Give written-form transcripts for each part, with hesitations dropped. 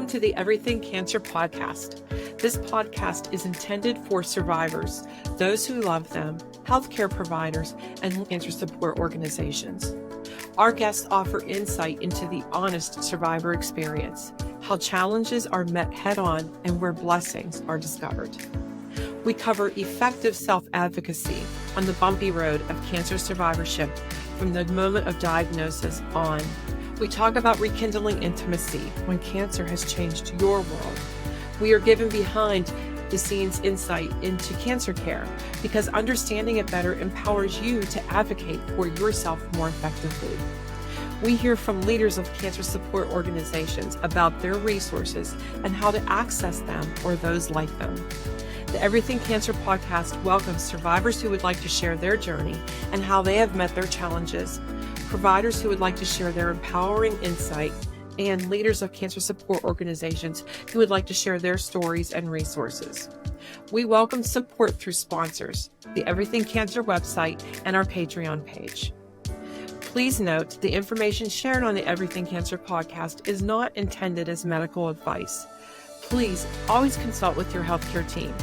Welcome to the Everything Cancer Podcast. This podcast is intended for survivors, those who love them, healthcare providers, and cancer support organizations. Our guests offer insight into the honest survivor experience, how challenges are met head-on, and where blessings are discovered. We cover effective self-advocacy on the bumpy road of cancer survivorship from the moment of diagnosis on. We talk about rekindling intimacy when cancer has changed your world. We are given behind the scenes insight into cancer care because understanding it better empowers you to advocate for yourself more effectively. We hear from leaders of cancer support organizations about their resources and how to access them or those like them. The Everything Cancer Podcast welcomes survivors who would like to share their journey and how they have met their challenges, providers who would like to share their empowering insight, and leaders of cancer support organizations who would like to share their stories and resources. We welcome support through sponsors, the Everything Cancer website, and our Patreon page. Please note the information shared on the Everything Cancer podcast is not intended as medical advice. Please always consult with your healthcare team.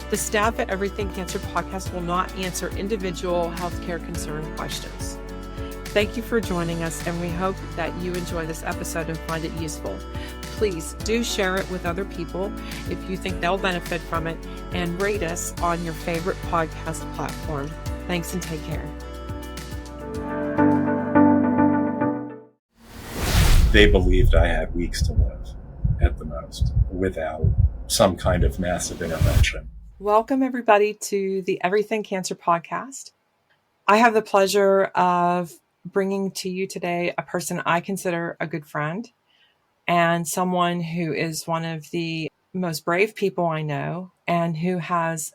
The staff at Everything Cancer podcast will not answer individual healthcare concern questions. Thank you for joining us, and we hope that you enjoy this episode and find it useful. Please do share it with other people if you think they'll benefit from it, and rate us on your favorite podcast platform. Thanks and take care. They believed I had weeks to live at the most without some kind of massive intervention. Welcome, everybody, to the Everything Cancer podcast. I have the pleasure of bringing to you today a person I consider a good friend and someone who is one of the most brave people I know and who has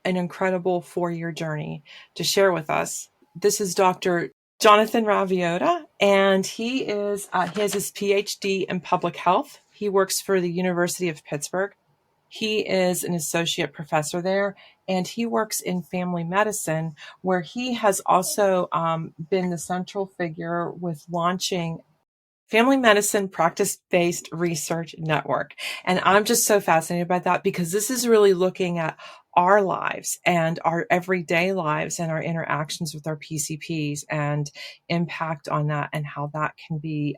an incredible 4-year journey to share with us. This is Dr. Jonathan Raviotta, and he has his PhD in public health. He works for the University of Pittsburgh. He is an associate professor there, and he works in family medicine, where he has also been the central figure with launching Family Medicine Practice-Based Research Network. And I'm just so fascinated by that because this is really looking at our lives and our everyday lives and our interactions with our PCPs and impact on that and how that can be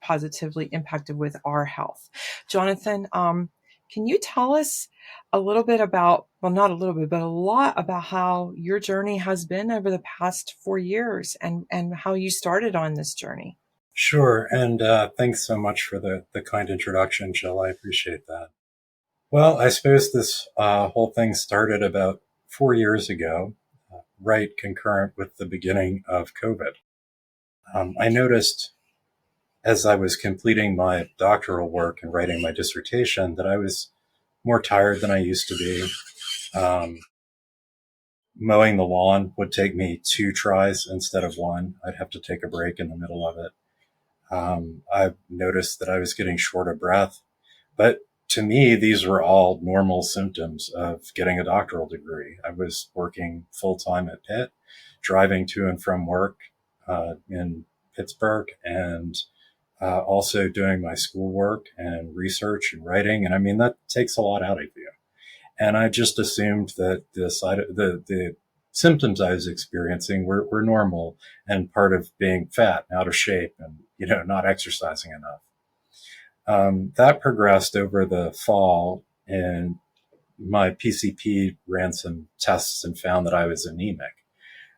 positively impacted with our health. Jonathan, can you tell us a little bit about, well, not a little bit, but a lot about how your journey has been over the past 4 years and how you started on this journey? Sure. And thanks so much for the kind introduction, Jill. I appreciate that. Well, I suppose this whole thing started about 4 years ago, right concurrent with the beginning of COVID. I noticed as I was completing my doctoral work and writing my dissertation that I was more tired than I used to be. Mowing the lawn would take me 2 tries instead of 1. I'd have to take a break in the middle of it. I noticed that I was getting short of breath, but to me, these were all normal symptoms of getting a doctoral degree. I was working full-time at Pitt, driving to and from work in Pittsburgh, and also doing my schoolwork and research and writing. And I mean, that takes a lot out of you. And I just assumed that the symptoms I was experiencing were normal and part of being fat, out of shape, and, not exercising enough. That progressed over the fall, and my PCP ran some tests and found that I was anemic,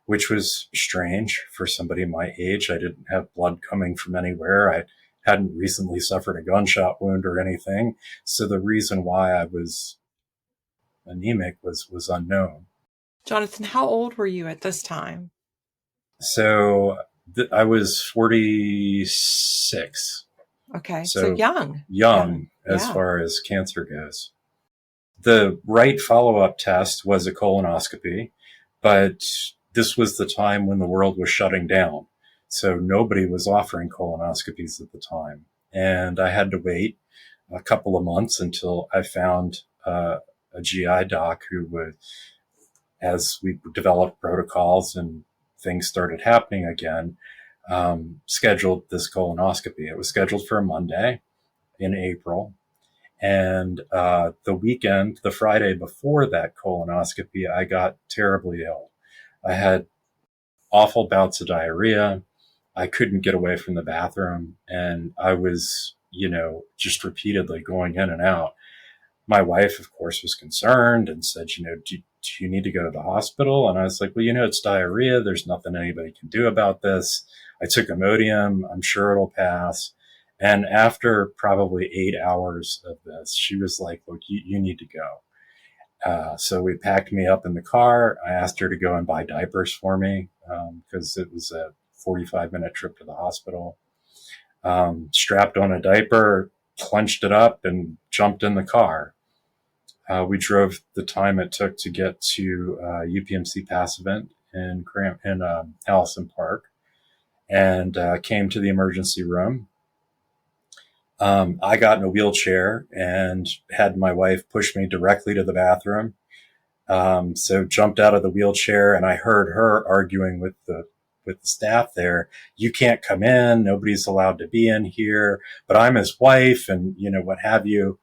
which was strange for somebody my age. I didn't have blood coming from anywhere. I hadn't recently suffered a gunshot wound or anything. So the reason why I was anemic was unknown. Jonathan, how old were you at this time? So I was 46. Okay, so young. As far as cancer goes. The right follow-up test was a colonoscopy, but this was the time when the world was shutting down. So nobody was offering colonoscopies at the time. And I had to wait a couple of months until I found a GI doc who would, as we developed protocols and things started happening again, scheduled this colonoscopy. It was scheduled for a Monday in April. And the Friday before that colonoscopy, I got terribly ill. I had awful bouts of diarrhea. I couldn't get away from the bathroom. And I was, just repeatedly going in and out. My wife, of course, was concerned and said, do you need to go to the hospital? And I was like, well, it's diarrhea. There's nothing anybody can do about this. I took Imodium. I'm sure it'll pass. And after probably 8 hours of this, she was like, look, you need to go. So we packed me up in the car. I asked her to go and buy diapers for me because it was a 45-minute trip to the hospital. Strapped on a diaper, clenched it up, and jumped in the car. We drove the time it took to get to UPMC Passavant in Allison Park, and came to the emergency room. I got in a wheelchair and had my wife push me directly to the bathroom. So jumped out of the wheelchair, and I heard her arguing with the staff there. You can't come in. Nobody's allowed to be in here, but I'm his wife, and what have you.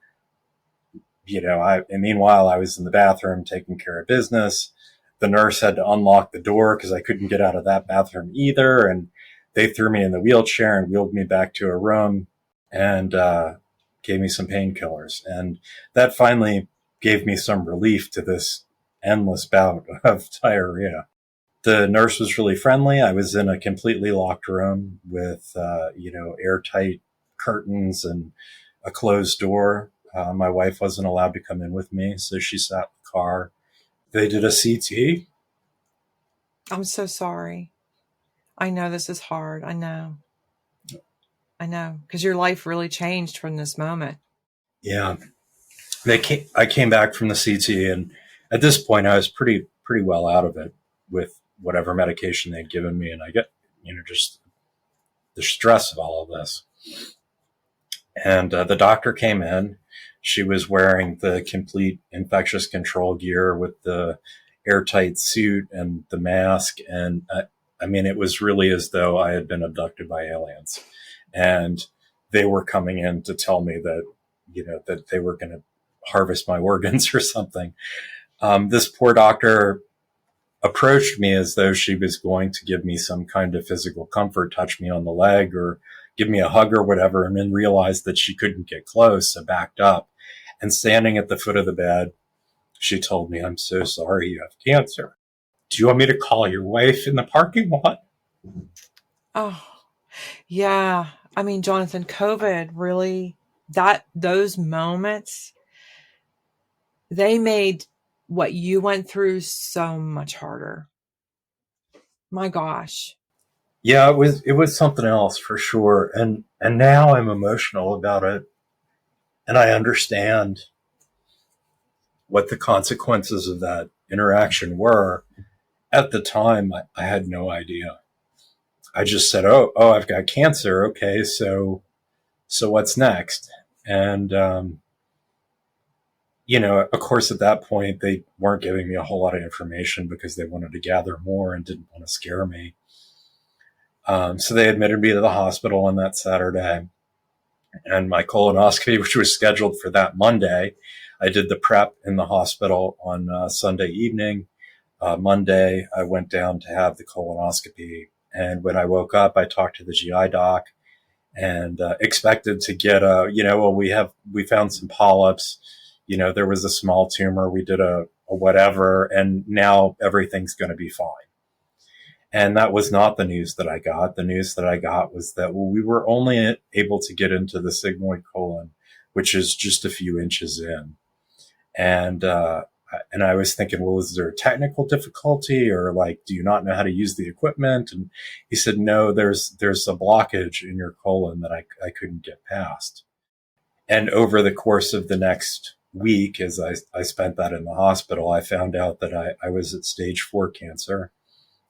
And meanwhile, I was in the bathroom taking care of business. The nurse had to unlock the door because I couldn't get out of that bathroom either. And they threw me in the wheelchair and wheeled me back to a room and gave me some painkillers. And that finally gave me some relief to this endless bout of diarrhea. The nurse was really friendly. I was in a completely locked room with, airtight curtains and a closed door. My wife wasn't allowed to come in with me, so she sat in the car. They did a CT. I'm so sorry. I know this is hard. I know. Because your life really changed from this moment. Yeah. I came back from the CT, and at this point I was pretty well out of it with whatever medication they'd given me. And I get, just the stress of all of this. And the doctor came in. She was wearing the complete infectious control gear with the airtight suit and the mask. And it was really as though I had been abducted by aliens. And they were coming in to tell me that, that they were going to harvest my organs or something. This poor doctor approached me as though she was going to give me some kind of physical comfort, touch me on the leg or give me a hug or whatever, and then realized that she couldn't get close, so backed up. And standing at the foot of the bed, she told me, I'm so sorry you have cancer. Do you want me to call your wife in the parking lot? Oh, yeah. Jonathan, COVID really, those moments, they made what you went through so much harder. My gosh. Yeah, it was something else for sure. And now I'm emotional about it. And I understand what the consequences of that interaction were. At the time, I had no idea. I just said, oh, I've got cancer. Okay. So what's next? And, of course, at that point, they weren't giving me a whole lot of information because they wanted to gather more and didn't want to scare me. So they admitted me to the hospital on that Saturday, and my colonoscopy, which was scheduled for that Monday, I did the prep in the hospital on Sunday evening. Monday, I went down to have the colonoscopy. And when I woke up, I talked to the GI doc and expected to get we found some polyps. There was a small tumor. We did a whatever, and now everything's going to be fine. And that was not the news that I got. The news that I got was that, we were only able to get into the sigmoid colon, which is just a few inches in. And I was thinking, well, is there a technical difficulty, or do you not know how to use the equipment? And he said, no, there's a blockage in your colon that I couldn't get past. And over the course of the next week, as I spent that in the hospital, I found out that I was at stage 4 cancer.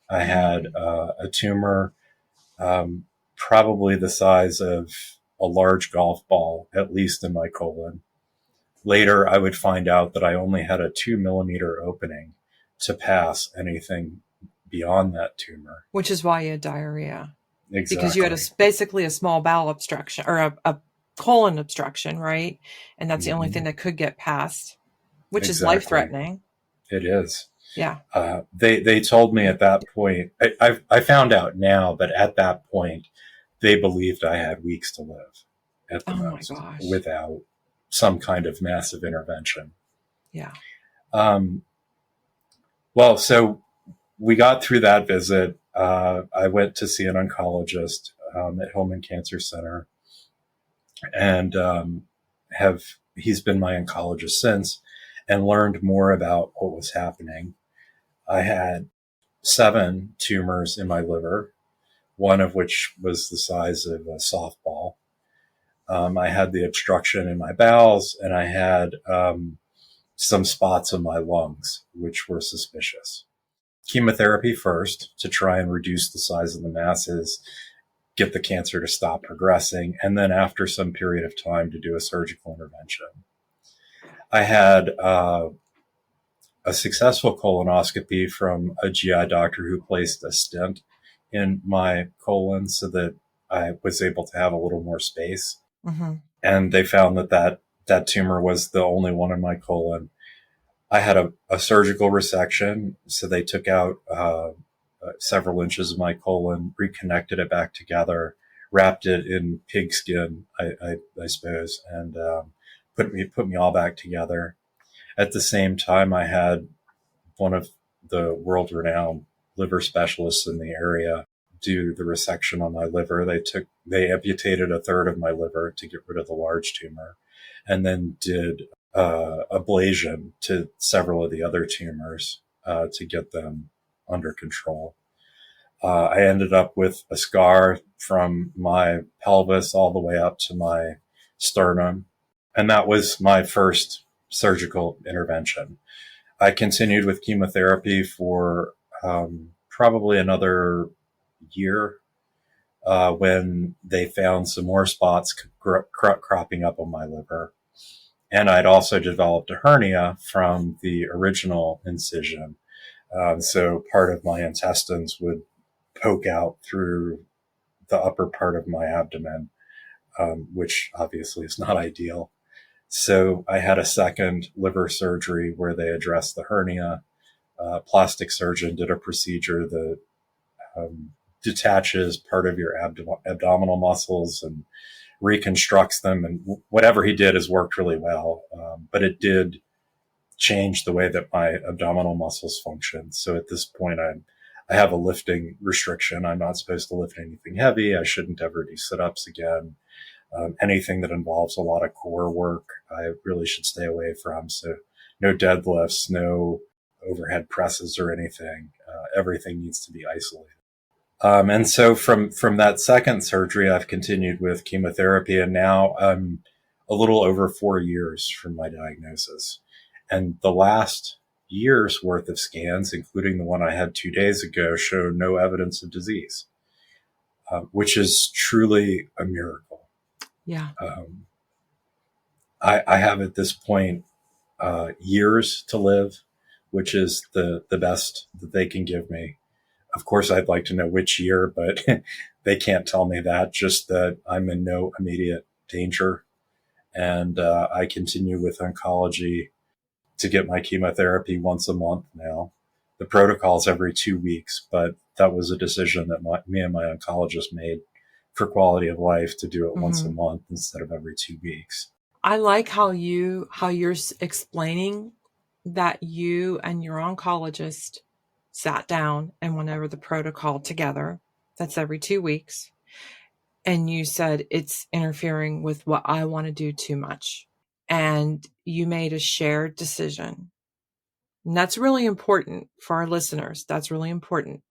I had a tumor, probably the size of a large golf ball, at least in my colon. Later, I would find out that I only had a 2-millimeter opening to pass anything beyond that tumor. Which is why you had diarrhea. because you had Exactly. basically a small bowel obstruction or a colon obstruction, right? And that's the only thing Hmm. that could get passed, which is life Exactly. threatening. It is. Yeah. They told me at that point, I found out now, but at that point, they believed I had weeks to live at the Oh my most gosh. without some kind of massive intervention. Yeah. Um, well, so we got through that visit. I went to see an oncologist at Hillman Cancer Center, and have he's been my oncologist since, and learned more about what was happening. I had 7 tumors in my liver, one of which was the size of a softball. I had the obstruction in my bowels, and I had some spots in my lungs, which were suspicious. Chemotherapy first to try and reduce the size of the masses, get the cancer to stop progressing, and then after some period of time to do a surgical intervention. I had a successful colonoscopy from a GI doctor who placed a stent in my colon so that I was able to have a little more space. Mm-hmm. And they found that tumor was the only one in my colon. I had a surgical resection, so they took out several inches of my colon, reconnected it back together, wrapped it in pigskin, I suppose, and put me all back together. At the same time, I had one of the world-renowned liver specialists in the area do the resection on my liver. They amputated a third of my liver to get rid of the large tumor, and then did ablation to several of the other tumors to get them under control. I ended up with a scar from my pelvis all the way up to my sternum, and that was my first surgical intervention. I continued with chemotherapy for probably another year when they found some more spots cropping up on my liver. And I'd also developed a hernia from the original incision. So part of my intestines would poke out through the upper part of my abdomen, which obviously is not ideal. So I had a second liver surgery where they addressed the hernia. Plastic surgeon did a procedure that detaches part of your abdominal muscles and reconstructs them. And whatever he did has worked really well. But it did change the way that my abdominal muscles function. So at this point, I have a lifting restriction. I'm not supposed to lift anything heavy. I shouldn't ever do sit-ups again. Anything that involves a lot of core work, I really should stay away from. So no deadlifts, no overhead presses or anything. Everything needs to be isolated. And so from that second surgery, I've continued with chemotherapy, and now I'm a little over 4 years from my diagnosis. And the last year's worth of scans, including the one I had 2 days ago, show no evidence of disease, which is truly a miracle. Yeah. I have at this point years to live, which is the best that they can give me. Of course, I'd like to know which year, but they can't tell me that, just that I'm in no immediate danger. And I continue with oncology to get my chemotherapy once a month now. The protocol's every 2 weeks, but that was a decision that me and my oncologist made for quality of life to do it once a month instead of every 2 weeks. I like how you're explaining that you and your oncologist sat down and went over the protocol together. That's every 2 weeks. And you said it's interfering with what I want to do too much. And you made a shared decision. And that's really important for our listeners. That's really important.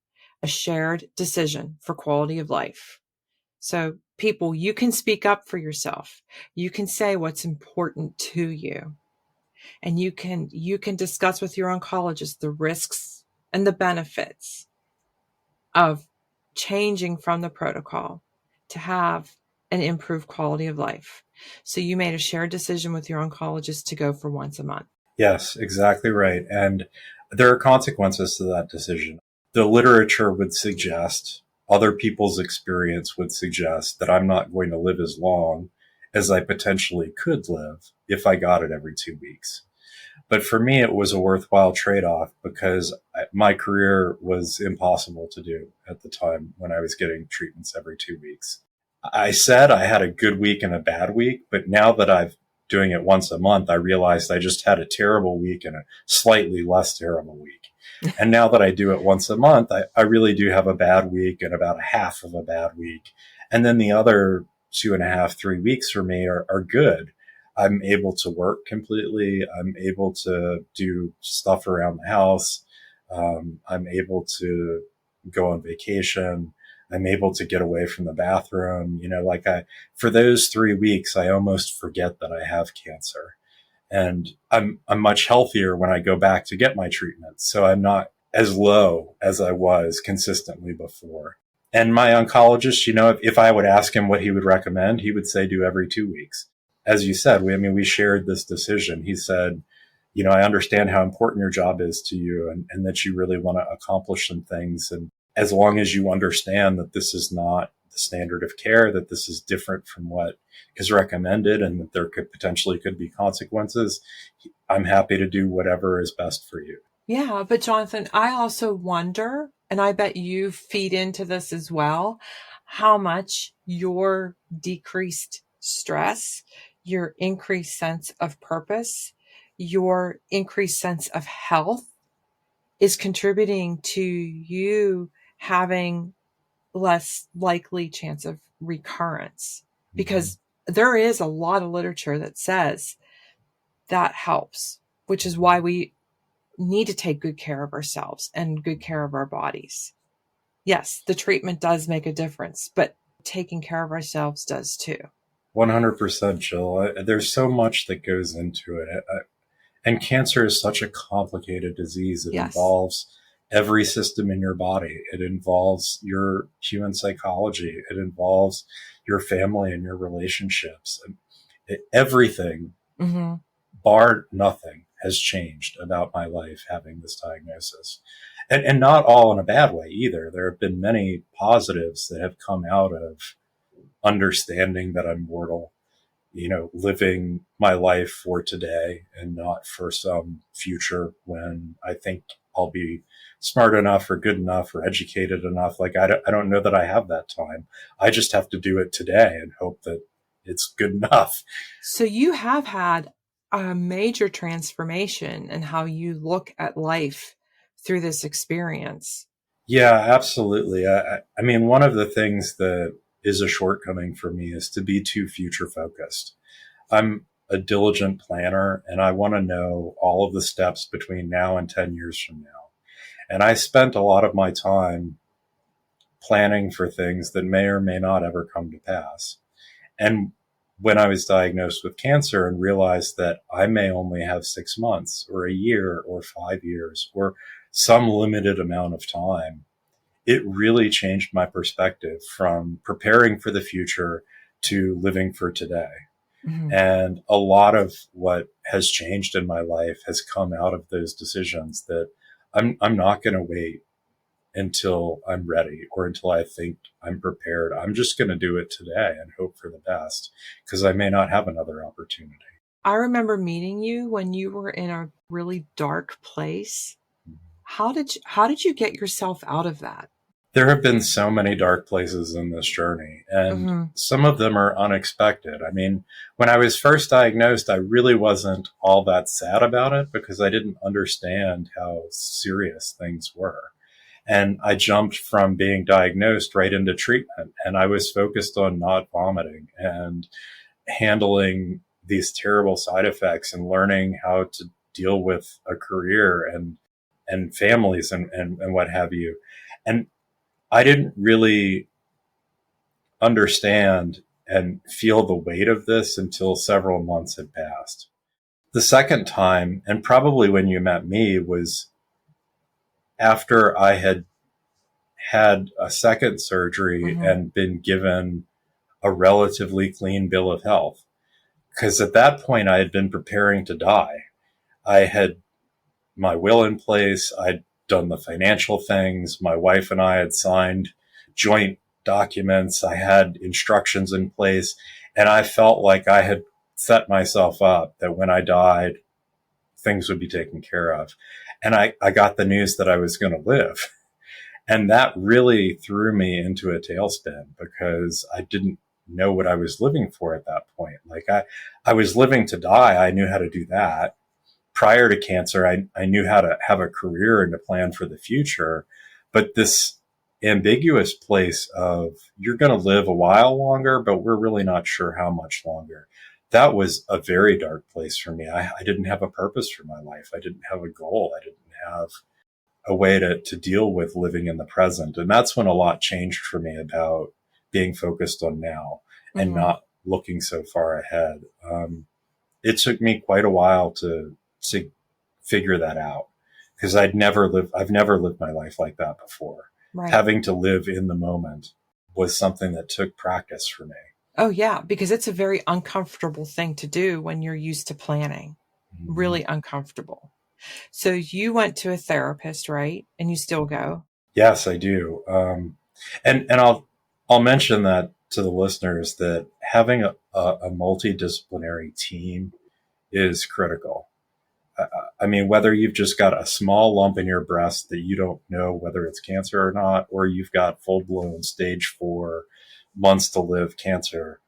A shared decision for quality of life. So people, you can speak up for yourself. You can say what's important to you. And you can discuss with your oncologist the risks and the benefits of changing from the protocol to have an improved quality of life. So you made a shared decision with your oncologist to go for once a month. Yes, exactly right. And there are consequences to that decision. The literature would suggest other people's experience would suggest that I'm not going to live as long as I potentially could live if I got it every 2 weeks. But for me, it was a worthwhile trade-off because my career was impossible to do at the time when I was getting treatments every 2 weeks. I said I had a good week and a bad week, but now that I'm doing it once a month, I realized I just had a terrible week and a slightly less terrible week. And now that I do it once a month, I really do have a bad week and about a half of a bad week. And then the other 2.5, 3 weeks for me are good. I'm able to work completely. I'm able to do stuff around the house. I'm able to go on vacation. I'm able to get away from the bathroom. For those 3 weeks, I almost forget that I have cancer. And I'm much healthier when I go back to get my treatment. So I'm not as low as I was consistently before. And my oncologist, if I would ask him what he would recommend, he would say do every 2 weeks. As you said, we shared this decision. He said, I understand how important your job is to you and that you really want to accomplish some things. And as long as you understand that this is not the standard of care, that this is different from what is recommended and that there could be consequences, I'm happy to do whatever is best for you. Yeah, but Jonathan, I also wonder, and I bet you feed into this as well, how much your decreased stress, your increased sense of purpose, your increased sense of health is contributing to you having less likely chance of recurrence. Because there is a lot of literature that says that helps, which is why we need to take good care of ourselves and good care of our bodies. Yes, the treatment does make a difference, but taking care of ourselves does too. 100%, Jill. There's so much that goes into it. And cancer is such a complicated disease. It involves every system in your body. It involves your human psychology. It involves your family and your relationships. Everything, bar nothing, has changed about my life having this diagnosis. And not all in a bad way either. There have been many positives that have come out of understanding that I'm mortal, living my life for today and not for some future when I think I'll be smart enough or good enough or educated enough. I don't know that I have that time. I just have to do it today and hope that it's good enough. So you have had a major transformation in how you look at life through this experience. Yeah, absolutely. One of the things that is a shortcoming for me is to be too future focused. I'm a diligent planner and I want to know all of the steps between now and 10 years from now. And I spent a lot of my time planning for things that may or may not ever come to pass. And when I was diagnosed with cancer and realized that I may only have 6 months or a year or 5 years or some limited amount of time, it really changed my perspective from preparing for the future to living for today. And a lot of what has changed in my life has come out of those decisions that I'm not going to wait until I'm ready or until I think I'm prepared. I'm just going to do it today and hope for the best because I may not have another opportunity. I remember meeting you when you were in a really dark place. How did you get yourself out of that? There have been so many dark places in this journey, and some of them are unexpected. When I was first diagnosed, I really wasn't all that sad about it because I didn't understand how serious things were. And I jumped from being diagnosed right into treatment, and I was focused on not vomiting and handling these terrible side effects and learning how to deal with a career and families and what have you. And I didn't really understand and feel the weight of this until several months had passed. The second time, and probably when you met me, was after I had had a second surgery and been given a relatively clean bill of health. Because at that point, I had been preparing to die. I had my will in place. I'd done the financial things. My wife and I had signed joint documents. I had instructions in place, and I felt like I had set myself up that when I died, things would be taken care of. And I got the news that I was going to live. And that really threw me into a tailspin because I didn't know what I was living for at that point. Like I was living to die. I knew how to do that. Prior to cancer, I knew how to have a career and to plan for the future. But this ambiguous place of you're going to live a while longer, but we're really not sure how much longer. That was a very dark place for me. I didn't have a purpose for my life. I didn't have a goal. I didn't have a way to deal with living in the present. And that's when a lot changed for me about being focused on now and not looking so far ahead. It took me quite a while to figure that out because I've never lived my life like that before. Right. Having to live in the moment was something that took practice for me. Oh yeah, because it's a very uncomfortable thing to do when you're used to planning. Really uncomfortable. So you went to a therapist, right? And you still go? Yes, I do. And I'll mention that to the listeners that having a multidisciplinary team is critical. I mean, whether you've just got a small lump in your breast that you don't know whether it's cancer or not, or you've got full blown stage 4 months to live cancer,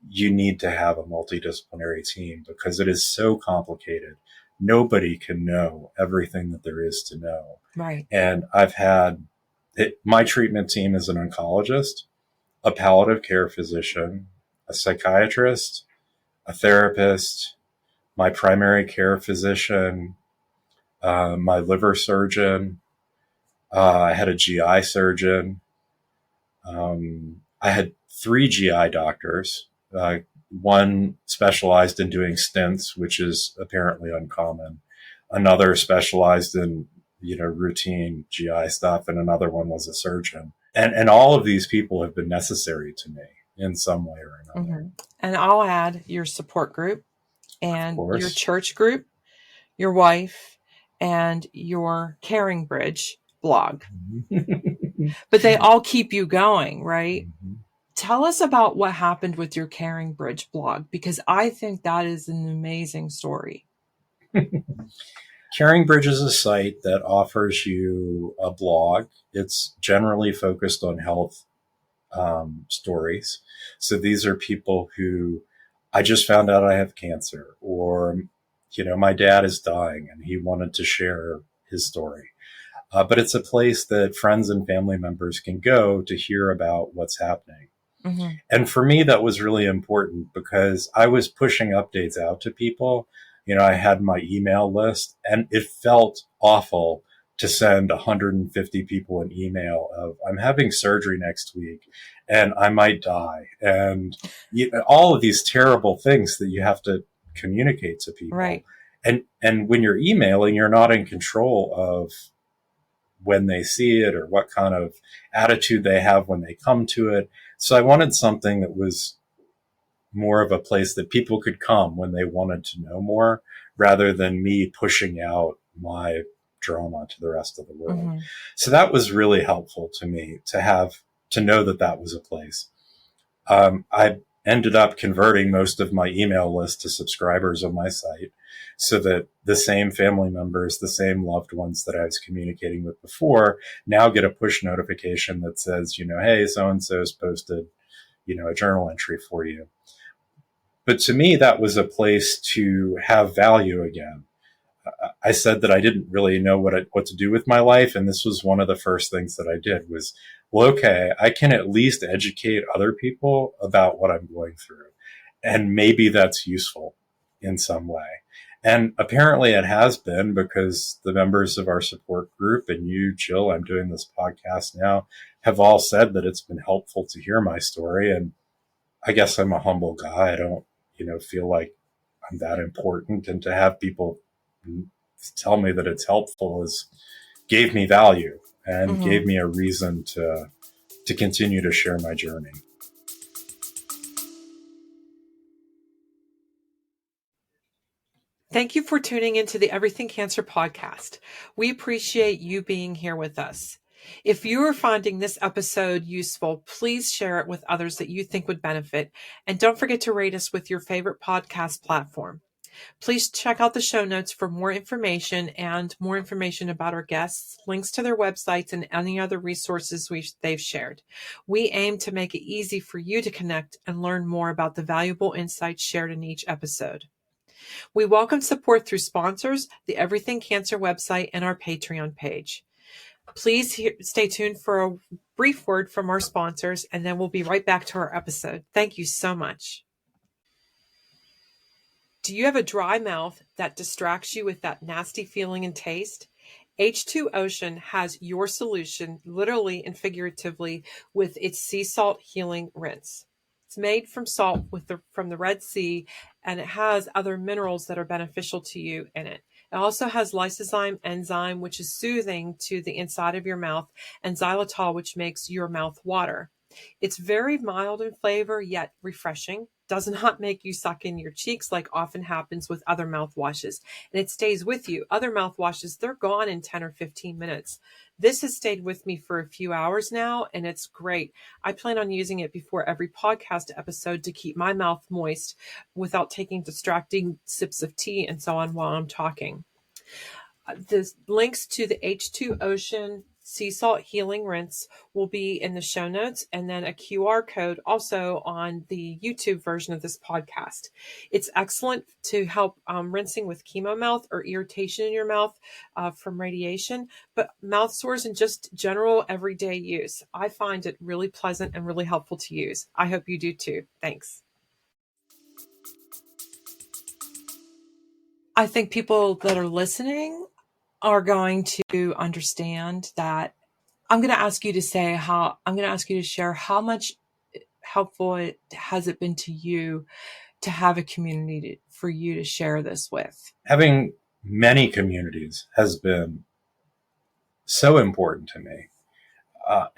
you need to have a multidisciplinary team because it is so complicated. Nobody can know everything that there is to know. Right. And I've had my treatment team is an oncologist, a palliative care physician, a psychiatrist, a therapist, my primary care physician, my liver surgeon. I had a GI surgeon. I had 3 GI doctors. One specialized in doing stents, which is apparently uncommon. Another specialized in, routine GI stuff. And another one was a surgeon. And all of these people have been necessary to me in some way or another. And I'll add your support group and Of course. your church group, your wife, and your Caring Bridge blog. But they all keep you going, right? Tell us about what happened with your Caring Bridge blog, because I think that is an amazing story. Caring Bridge is a site that offers you a blog. It's generally focused on health stories. So these are people who I just found out I have cancer, or, my dad is dying and he wanted to share his story. But it's a place that friends and family members can go to hear about what's happening. And for me, that was really important because I was pushing updates out to people. I had my email list and it felt awful to send 150 people an email of I'm having surgery next week and I might die. And all of these terrible things that you have to communicate to people. Right. And when you're emailing, you're not in control of when they see it or what kind of attitude they have when they come to it. So I wanted something that was more of a place that people could come when they wanted to know more rather than me pushing out my drama to the rest of the world. So that was really helpful to me to know that was a place. I ended up converting most of my email list to subscribers on my site so that the same family members, the same loved ones that I was communicating with before now get a push notification that says, hey, so-and-so's posted, a journal entry for you. But to me, that was a place to have value again. I said that I didn't really know what to do with my life. And this was one of the first things that I did was, well, okay, I can at least educate other people about what I'm going through. And maybe that's useful in some way. And apparently it has been because the members of our support group and you, Jill, I'm doing this podcast now, have all said that it's been helpful to hear my story. And I guess I'm a humble guy. I don't, feel like I'm that important. And to have people tell me that it's helpful gave me value and gave me a reason to continue to share my journey. Thank you for tuning into the Everything Cancer podcast. We appreciate you being here with us. If you are finding this episode useful, please share it with others that you think would benefit. And don't forget to rate us with your favorite podcast platform. Please check out the show notes for more information and more information about our guests, links to their websites, and any other resources they've shared. We aim to make it easy for you to connect and learn more about the valuable insights shared in each episode. We welcome support through sponsors, the Everything Cancer website, and our Patreon page. Please stay tuned for a brief word from our sponsors, and then we'll be right back to our episode. Thank you so much. Do you have a dry mouth that distracts you with that nasty feeling and taste? H2 Ocean has your solution, literally and figuratively, with its sea salt healing rinse. It's made from salt from the Red Sea, and it has other minerals that are beneficial to you in it. It also has lysozyme enzyme, which is soothing to the inside of your mouth, and xylitol, which makes your mouth water. It's very mild in flavor, yet refreshing. Does not make you suck in your cheeks like often happens with other mouthwashes. And it stays with you. Other mouthwashes, they're gone in 10 or 15 minutes. This has stayed with me for a few hours now, and it's great. I plan on using it before every podcast episode to keep my mouth moist without taking distracting sips of tea and so on while I'm talking. The links to the H2 Ocean sea salt healing rinse will be in the show notes, and then a QR code also on the YouTube version of this podcast. It's excellent to help rinsing with chemo mouth or irritation in your mouth from radiation, but mouth sores and just general everyday use. I find it really pleasant and really helpful to use. I hope you do too. Thanks. I think people that are listening are going to understand that. I'm going to ask you to share how much helpful has it been to you to have a community for you to share this with? Having many communities has been so important to me.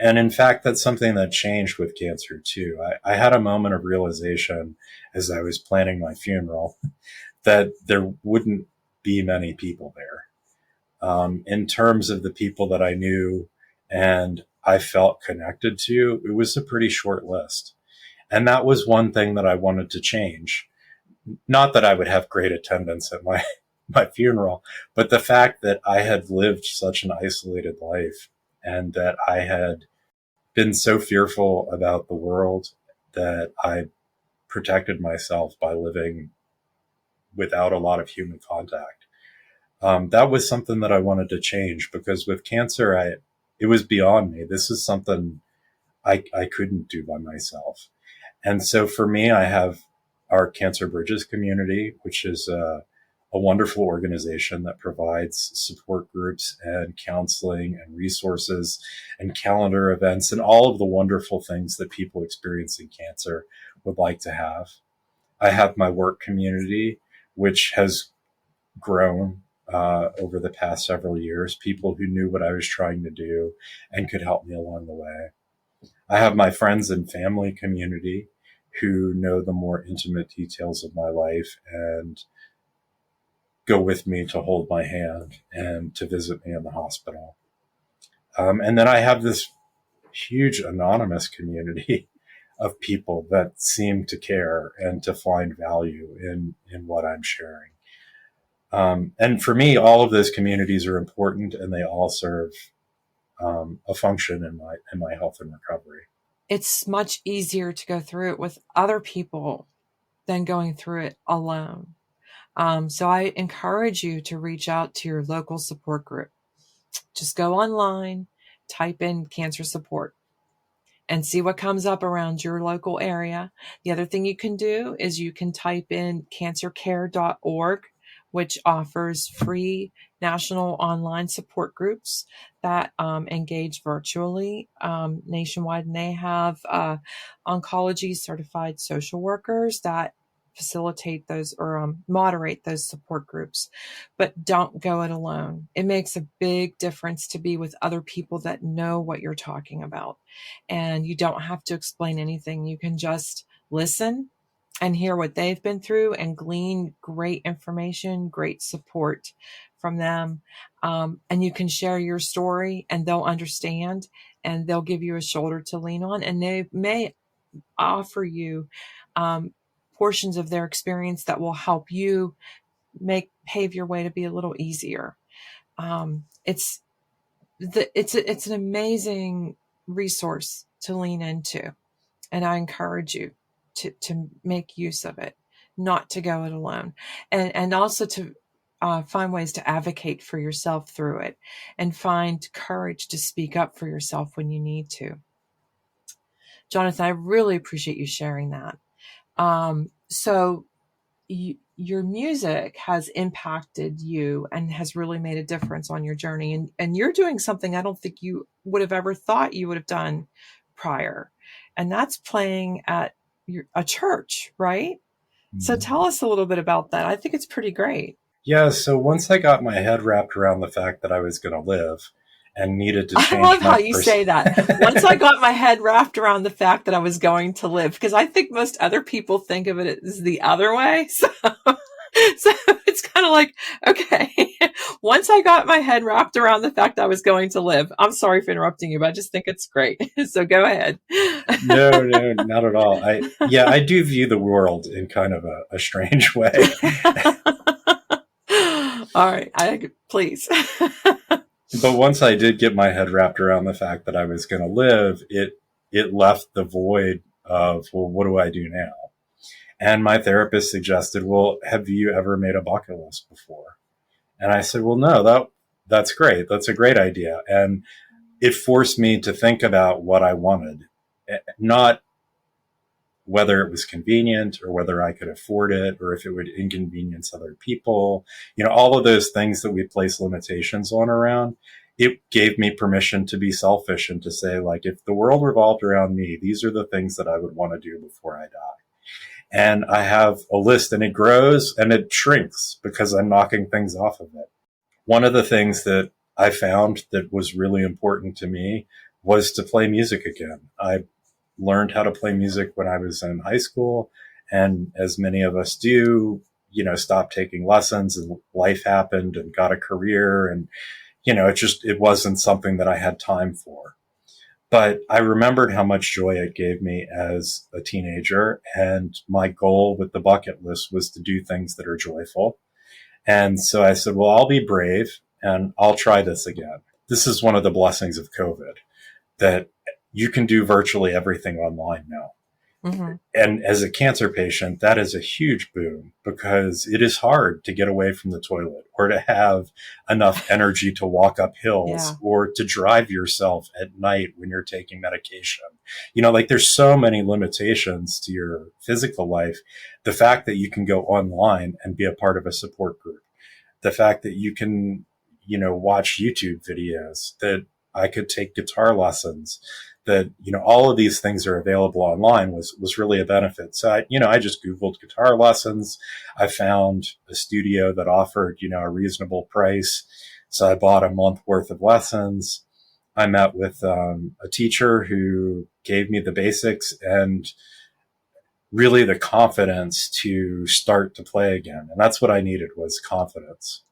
And in fact, that's something that changed with cancer too. I had a moment of realization as I was planning my funeral that there wouldn't be many people there. In terms of the people that I knew and I felt connected to, it was a pretty short list. And that was one thing that I wanted to change. Not that I would have great attendance at my funeral, but the fact that I had lived such an isolated life and that I had been so fearful about the world that I protected myself by living without a lot of human contact. That was something that I wanted to change, because with cancer, it was beyond me. This is something I couldn't do by myself. And so for me, I have our Cancer Bridges community, which is a wonderful organization that provides support groups and counseling and resources and calendar events and all of the wonderful things that people experiencing cancer would like to have. I have my work community, which has grown over the past several years, people who knew what I was trying to do and could help me along the way. I have my friends and family community who know the more intimate details of my life and go with me to hold my hand and to visit me in the hospital. And then I have this huge anonymous community of people that seem to care and to find value in what I'm sharing. And for me, all of those communities are important, and they all serve a function in my health and recovery. It's much easier to go through it with other people than going through it alone. So I encourage you to reach out to your local support group. Just go online, type in cancer support, and see what comes up around your local area. The other thing you can do is you can type in cancercare.org, which offers free national online support groups that engage virtually nationwide. And they have oncology certified social workers that facilitate those or moderate those support groups. But don't go it alone. It makes a big difference to be with other people that know what you're talking about. And you don't have to explain anything. You can just listen and hear what they've been through and glean great information, great support from them. And you can share your story and they'll understand and they'll give you a shoulder to lean on. And they may offer you portions of their experience that will help you pave your way to be a little easier. It's an amazing resource to lean into. And I encourage you to make use of it, not to go it alone, and also to find ways to advocate for yourself through it and find courage to speak up for yourself when you need to. Jonathan, I really appreciate you sharing that. So your music has impacted you and has really made a difference on your journey. And you're doing something I don't think you would have ever thought you would have done prior. And that's playing at a church, right? Mm-hmm. So tell us a little bit about that. I think it's pretty great. Yeah. So once I got my head wrapped around the fact that I was going to live and needed to change. I love how you say that. Once I got my head wrapped around the fact that I was going to live, because I think most other people think of it as the other way. So it's kind of like, okay, once I got my head wrapped around the fact I was going to live. I'm sorry for interrupting you, but I just think it's great. So go ahead. No, not at all. I do view the world in kind of a strange way. All right, please. But once I did get my head wrapped around the fact that I was going to live, it left the void of, well, what do I do now? And my therapist suggested, well, have you ever made a bucket list before? And I said, well, no, that's great. That's a great idea. And it forced me to think about what I wanted, not whether it was convenient or whether I could afford it or if it would inconvenience other people, all of those things that we place limitations on around. It gave me permission to be selfish and to say, like, if the world revolved around me, these are the things that I would want to do before I die. And I have a list, and it grows and it shrinks because I'm knocking things off of it. One of the things that I found that was really important to me was to play music again. I learned how to play music when I was in high school. And as many of us do, stopped taking lessons and life happened and got a career. And, it wasn't something that I had time for. But I remembered how much joy it gave me as a teenager. And my goal with the bucket list was to do things that are joyful. And so I said, well, I'll be brave and I'll try this again. This is one of the blessings of COVID, that you can do virtually everything online now. Mm-hmm. And as a cancer patient, that is a huge boon because it is hard to get away from the toilet or to have enough energy to walk up hills or to drive yourself at night when you're taking medication. There's so many limitations to your physical life. The fact that you can go online and be a part of a support group, the fact that you can, watch YouTube videos, that I could take guitar lessons, that, all of these things are available online was really a benefit. So I just Googled guitar lessons. I found a studio that offered, a reasonable price. So I bought a month worth of lessons. I met with a teacher who gave me the basics and really the confidence to start to play again. And that's what I needed, was confidence.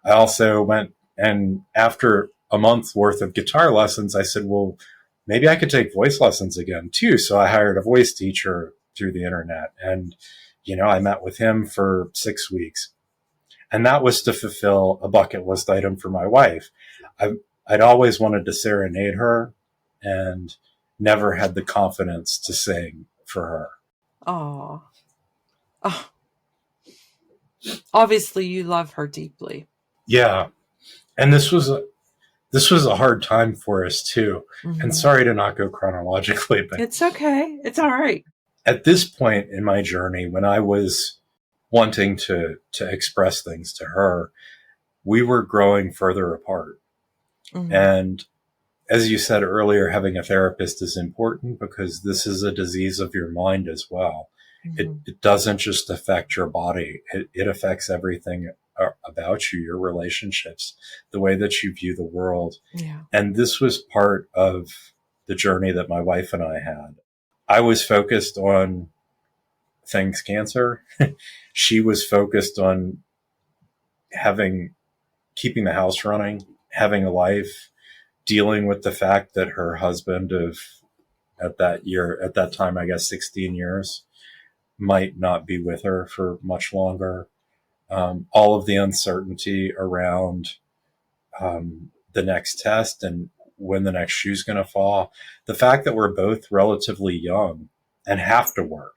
I also went, and after a month worth of guitar lessons, I said, well, maybe I could take voice lessons again too. So I hired a voice teacher through the internet, and, I met with him for 6 weeks, and that was to fulfill a bucket list item for my wife. I'd always wanted to serenade her and never had the confidence to sing for her. Oh, obviously you love her deeply. Yeah. And this was a hard time for us too. Mm-hmm. And sorry to not go chronologically, but it's okay. It's all right. At this point in my journey, when I was wanting to express things to her, we were growing further apart. Mm-hmm. And as you said earlier, having a therapist is important because this is a disease of your mind as well. Mm-hmm. It doesn't just affect your body. It affects everything about you, your relationships, the way that you view the world. Yeah. And this was part of the journey that my wife and I had. I was focused on things cancer. She was focused on having keeping the house running, having a life, dealing with the fact that her husband of at that time, I guess 16 years, might not be with her for much longer. All of the uncertainty around the next test and when the next shoe's going to fall. The fact that we're both relatively young and have to work.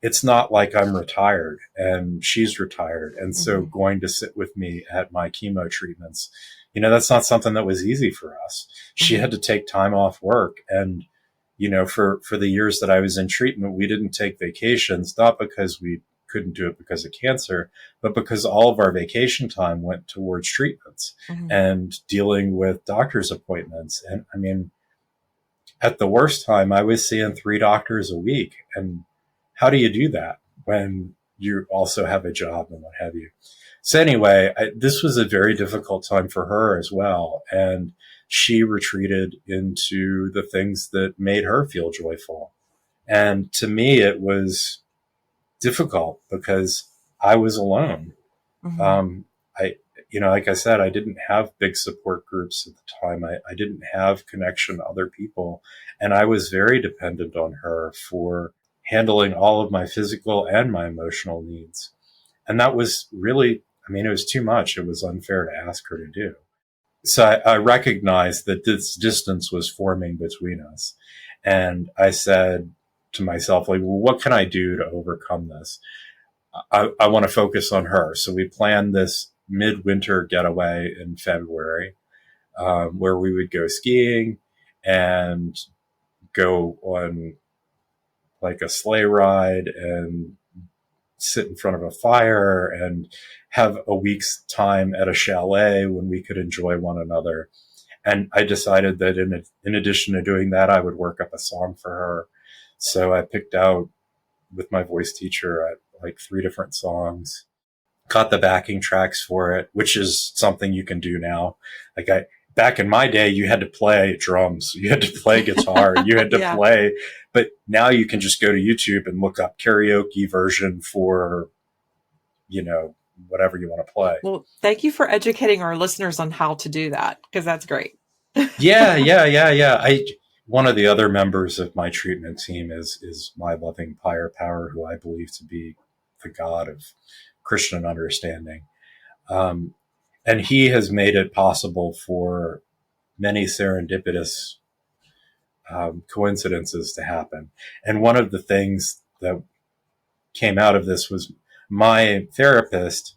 It's not like I'm retired and she's retired. And so going to sit with me at my chemo treatments, that's not something that was easy for us. She had to take time off work. And, for the years that I was in treatment, we didn't take vacations, not because we couldn't do it because of cancer, but because all of our vacation time went towards treatments and dealing with doctor's appointments. And I mean, at the worst time, I was seeing 3 doctors a week. And how do you do that when you also have a job and what have you? So anyway, this was a very difficult time for her as well. And she retreated into the things that made her feel joyful. And to me, it was difficult because I was alone. Like I said, I didn't have big support groups at the time. I didn't have connection to other people. And I was very dependent on her for handling all of my physical and my emotional needs. And that was really, it was too much. It was unfair to ask her to do. So I recognized that this distance was forming between us. And I said to myself, well, what can I do to overcome this? I want to focus on her. So we planned this midwinter getaway in February, where we would go skiing and go on like a sleigh ride and sit in front of a fire and have a week's time at a chalet when we could enjoy one another. And I decided that in addition to doing that, I would work up a song for her. So I picked out with my voice teacher like 3 different songs, got the backing tracks for it, which is something you can do now. Back in my day, you had to play drums, you had to play guitar, you had to play, but now you can just go to YouTube and look up karaoke version for, whatever you want to play. Well, thank you for educating our listeners on how to do that, because that's great. Yeah. One of the other members of my treatment team is my loving higher power, who I believe to be the God of Christian understanding. And he has made it possible for many serendipitous coincidences to happen. And one of the things that came out of this was my therapist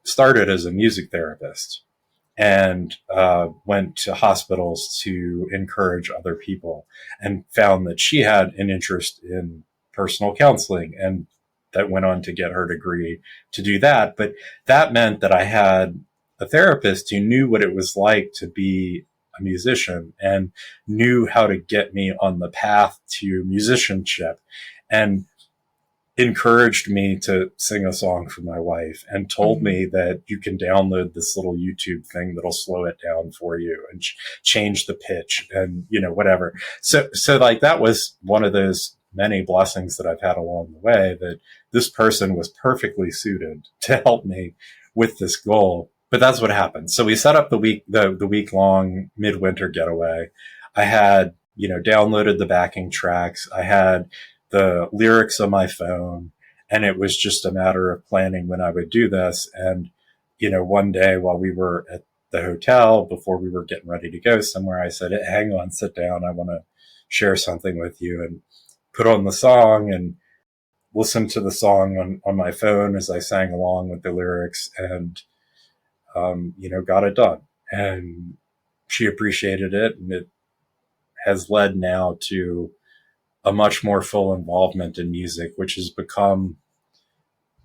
started as a music therapist and went to hospitals to encourage other people, and found that she had an interest in personal counseling, and that went on to get her degree to do that. But that meant that I had a therapist who knew what it was like to be a musician and knew how to get me on the path to musicianship, and encouraged me to sing a song for my wife, and told me that you can download this little YouTube thing that'll slow it down for you and change the pitch and, whatever. So like that was one of those many blessings that I've had along the way, that this person was perfectly suited to help me with this goal. But that's what happened. So we set up the week long midwinter getaway. I had, downloaded the backing tracks. I had the lyrics on my phone, and it was just a matter of planning when I would do this. And, one day while we were at the hotel, before we were getting ready to go somewhere, I said, hang on, sit down. I want to share something with you, and put on the song and listened to the song on my phone as I sang along with the lyrics, and, got it done. And she appreciated it. And it has led now to a much more full involvement in music, which has become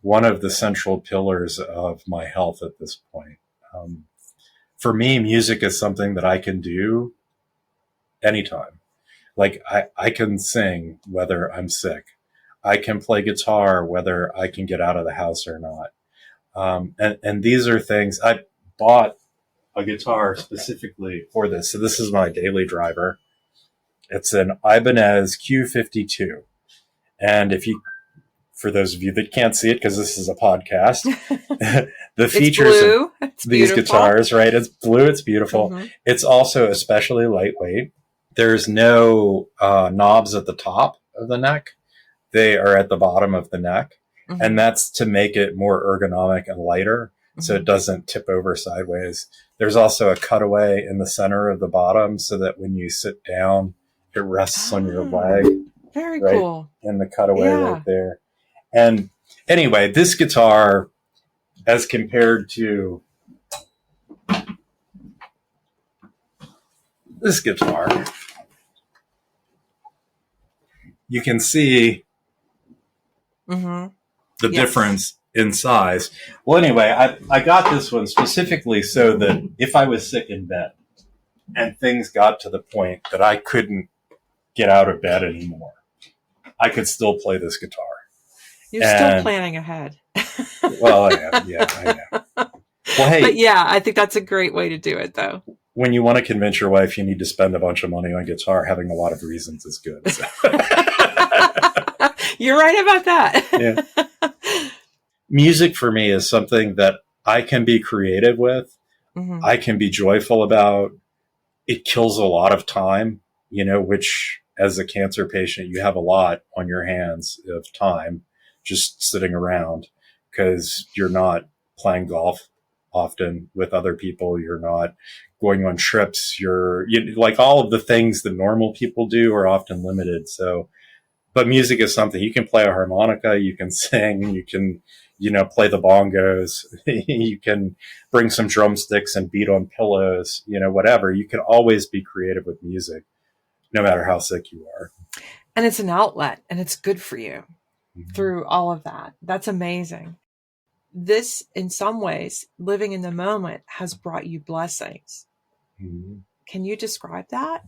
one of the central pillars of my health at this point. For me, music is something that I can do anytime. Like I can sing whether I'm sick. I can play guitar whether I can get out of the house or not. And these are things. I bought a guitar specifically for this. So this is my daily driver. It's an Ibanez Q52. And for those of you that can't see it, because this is a podcast, the It's features blue. of It's these beautiful. guitars, right? It's blue. It's beautiful. Mm-hmm. It's also especially lightweight. There's no knobs at the top of the neck. They are at the bottom of the neck. Mm-hmm. And that's to make it more ergonomic and lighter, so Mm-hmm. it doesn't tip over sideways. There's also a cutaway in the center of the bottom so that when you sit down, it rests on your leg. Very right cool. in the cutaway Yeah. right there. And anyway, this guitar, as compared to this guitar, you can see Mm-hmm. the Yes. difference in size. Well, anyway, I got this one specifically so that if I was sick in bed and things got to the point that I couldn't get out of bed anymore, I could still play this guitar. You're still planning ahead. Well, I am. Yeah, I know. Well, hey, But yeah, I think that's a great way to do it, though. when you want to convince your wife you need to spend a bunch of money on guitar, having a lot of reasons is good. So. You're right about that. Yeah. Music for me is something that I can be creative with. Mm-hmm. I can be joyful about. It kills a lot of time, which as a cancer patient, you have a lot on your hands of time just sitting around because you're not playing golf often with other people. You're not going on trips. Like all of the things that normal people do are often limited. So, but music is something you can play a harmonica, you can sing, you can, play the bongos, you can bring some drumsticks and beat on pillows, whatever. You can always be creative with music, no matter how sick you are. And it's an outlet, and it's good for you through all of that. That's amazing. This, in some ways, living in the moment has brought you blessings. Mm-hmm. Can you describe that?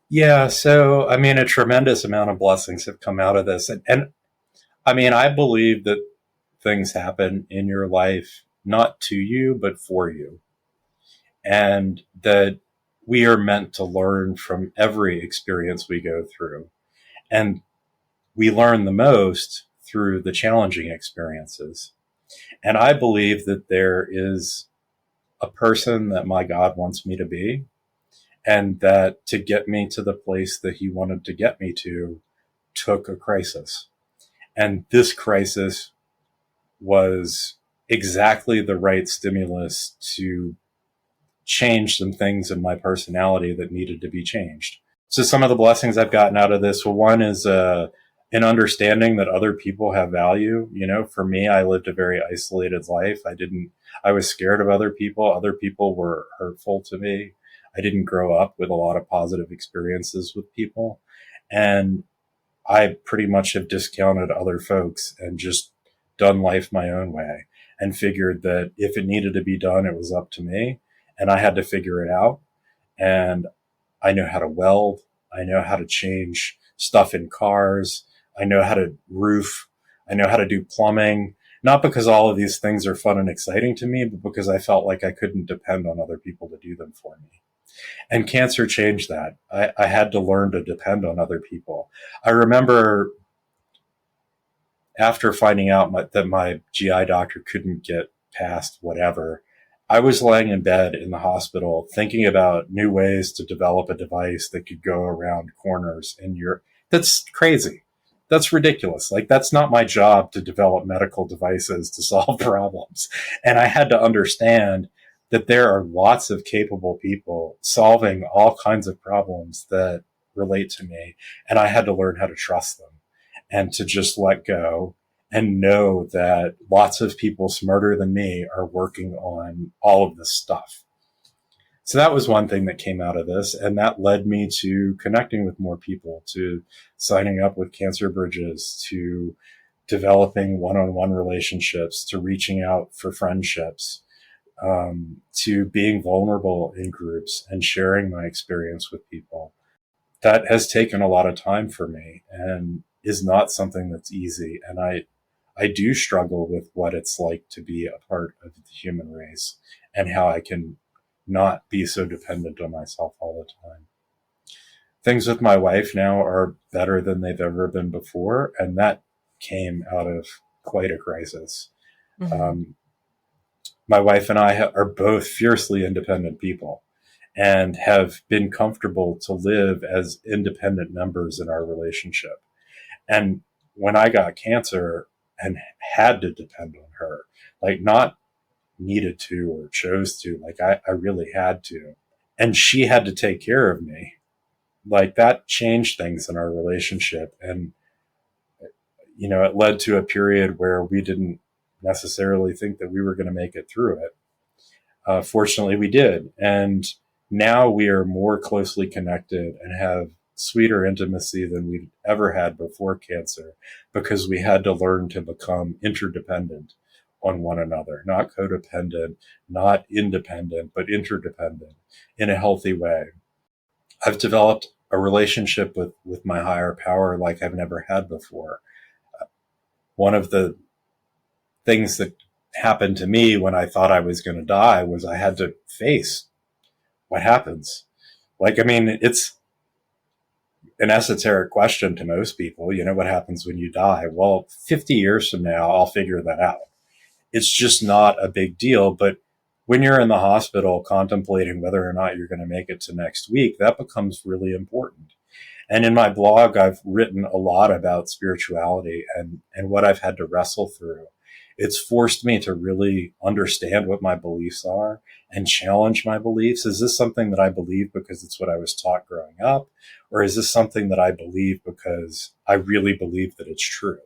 Yeah. So, a tremendous amount of blessings have come out of this. And I believe that things happen in your life, not to you, but for you. And that we are meant to learn from every experience we go through. And we learn the most through the challenging experiences. And I believe that there is a person that my God wants me to be, and that to get me to the place that he wanted to get me to took a crisis. And this crisis was exactly the right stimulus to change some things in my personality that needed to be changed. So some of the blessings I've gotten out of this, well, one is an understanding that other people have value. For me, I lived a very isolated life. I was scared of other people. Other people were hurtful to me. I didn't grow up with a lot of positive experiences with people. And I pretty much have discounted other folks and just done life my own way and figured that if it needed to be done, it was up to me and I had to figure it out. And I know how to weld. I know how to change stuff in cars. I know how to roof. I know how to do plumbing, not because all of these things are fun and exciting to me, but because I felt like I couldn't depend on other people to do them for me. And cancer changed that. I had to learn to depend on other people. I remember after finding out that my GI doctor couldn't get past whatever, I was laying in bed in the hospital thinking about new ways to develop a device that could go around corners in Europe. That's crazy. That's ridiculous. Like, that's not my job to develop medical devices to solve problems. And I had to understand that there are lots of capable people solving all kinds of problems that relate to me. And I had to learn how to trust them and to just let go and know that lots of people smarter than me are working on all of this stuff. So that was one thing that came out of this. And that led me to connecting with more people, to signing up with Cancer Bridges, to developing one-on-one relationships, to reaching out for friendships, to being vulnerable in groups and sharing my experience with people. That has taken a lot of time for me and is not something that's easy. And I do struggle with what it's like to be a part of the human race and how I can not be so dependent on myself all the time. Things with my wife now are better than they've ever been before. And that came out of quite a crisis. Mm-hmm. My wife and I are both fiercely independent people and have been comfortable to live as independent members in our relationship. And when I got cancer and had to depend on her, like not needed to or chose to, like I really had to. And she had to take care of me. Like that changed things in our relationship. And, it led to a period where we didn't necessarily think that we were going to make it through it. Fortunately, we did. And now we are more closely connected and have sweeter intimacy than we've ever had before cancer because we had to learn to become interdependent on one another, not codependent, not independent, but interdependent in a healthy way. I've developed a relationship with my higher power like I've never had before. One of the things that happened to me when I thought I was going to die was I had to face what happens. Like, I mean, it's an esoteric question to most people. What happens when you die? Well, 50 years from now, I'll figure that out. It's just not a big deal. But when you're in the hospital contemplating whether or not you're going to make it to next week, that becomes really important. And in my blog, I've written a lot about spirituality and what I've had to wrestle through. It's forced me to really understand what my beliefs are and challenge my beliefs. Is this something that I believe because it's what I was taught growing up? Or is this something that I believe because I really believe that it's true?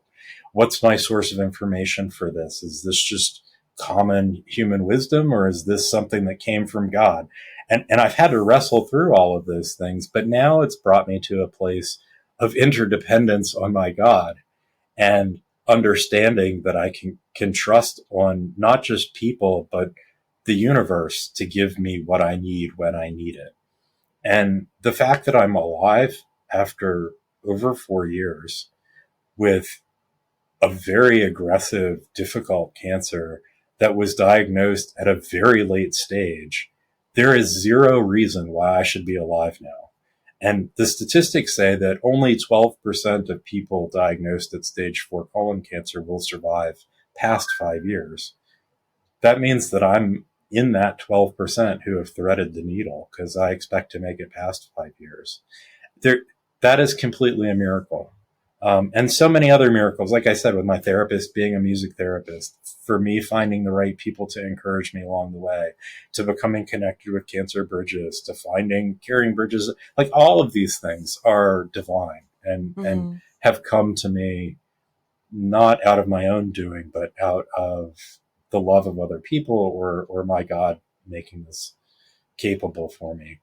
What's my source of information for this? Is this just common human wisdom, or is this something that came from God? And I've had to wrestle through all of those things, but now it's brought me to a place of interdependence on my God and understanding that I can trust on not just people, but the universe to give me what I need when I need it. And the fact that I'm alive after over 4 years with a very aggressive, difficult cancer that was diagnosed at a very late stage, there is zero reason why I should be alive now. And the statistics say that only 12% of people diagnosed at stage 4 colon cancer will survive past 5 years. That means that I'm in that 12% who have threaded the needle because I expect to make it past 5 years. That is completely a miracle. And so many other miracles, like I said, with my therapist being a music therapist, for me finding the right people to encourage me along the way, to becoming connected with Cancer Bridges, to finding Caring Bridges, like all of these things are divine and have come to me not out of my own doing, but out of the love of other people or my God making this capable for me.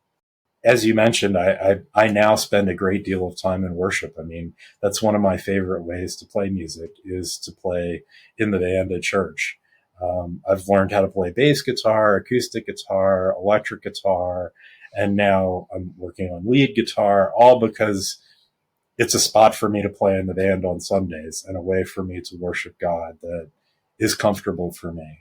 As you mentioned, I now spend a great deal of time in worship. I mean, that's one of my favorite ways to play music is to play in the band at church. I've learned how to play bass guitar, acoustic guitar, electric guitar, and now I'm working on lead guitar, all because it's a spot for me to play in the band on Sundays and a way for me to worship God that is comfortable for me.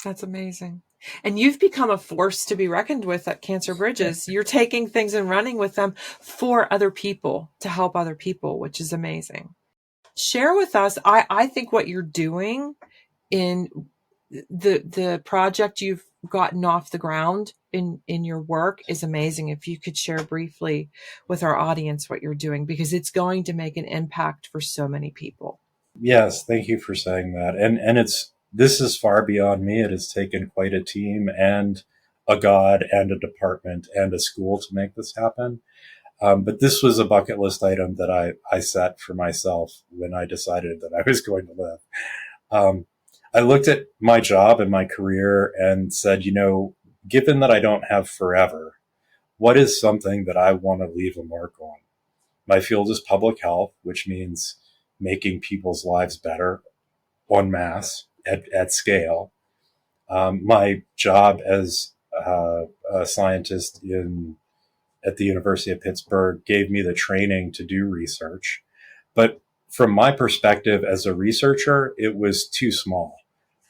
That's amazing. And you've become a force to be reckoned with at Cancer Bridges. You're taking things and running with them for other people, to help other people, which is amazing. Share with us, I think what you're doing in the project you've gotten off the ground in your work is amazing. If you could share briefly with our audience what you're doing, because it's going to make an impact for so many people. Yes, thank you for saying that. And this is far beyond me. It has taken quite a team and a God and a department and a school to make this happen. But this was a bucket list item that I set for myself when I decided that I was going to live. I looked at my job and my career and said, given that I don't have forever, what is something that I want to leave a mark on? My field is public health, which means making people's lives better en masse at scale. My job as a scientist at the University of Pittsburgh gave me the training to do research. But from my perspective as a researcher, it was too small.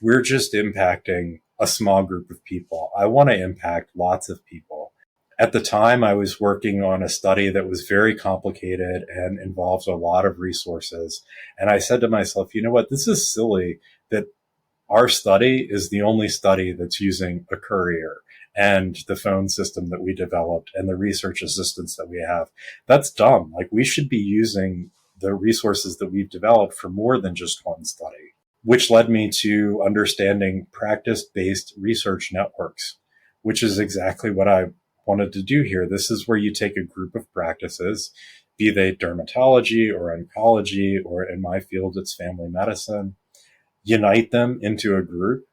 We're just impacting a small group of people. I want to impact lots of people. At the time, I was working on a study that was very complicated and involved a lot of resources. And I said to myself, you know what, this is silly that our study is the only study that's using a courier and the phone system that we developed and the research assistants that we have. That's dumb. Like, we should be using the resources that we've developed for more than just one study, which led me to understanding practice-based research networks, which is exactly what I wanted to do here. This is where you take a group of practices, be they dermatology or oncology, or in my field, it's family medicine, unite them into a group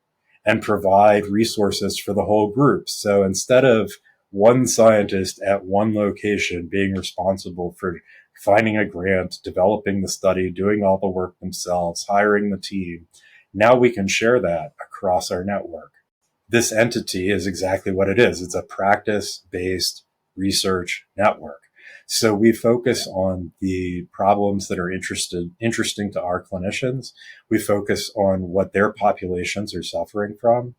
and provide resources for the whole group. So instead of one scientist at one location being responsible for finding a grant, developing the study, doing all the work themselves, hiring the team, now we can share that across our network. This entity is exactly what it is. It's a practice-based research network. So we focus on the problems that are interesting to our clinicians. We focus on what their populations are suffering from.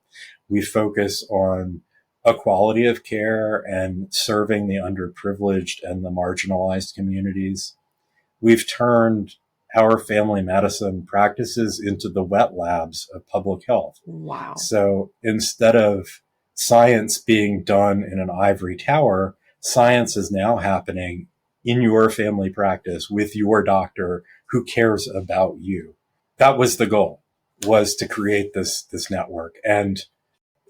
We focus on a quality of care and serving the underprivileged and the marginalized communities. We've turned our family medicine practices into the wet labs of public health. Wow. So instead of science being done in an ivory tower, science is now happening in your family practice with your doctor who cares about you. That was the goal, was to create this network. And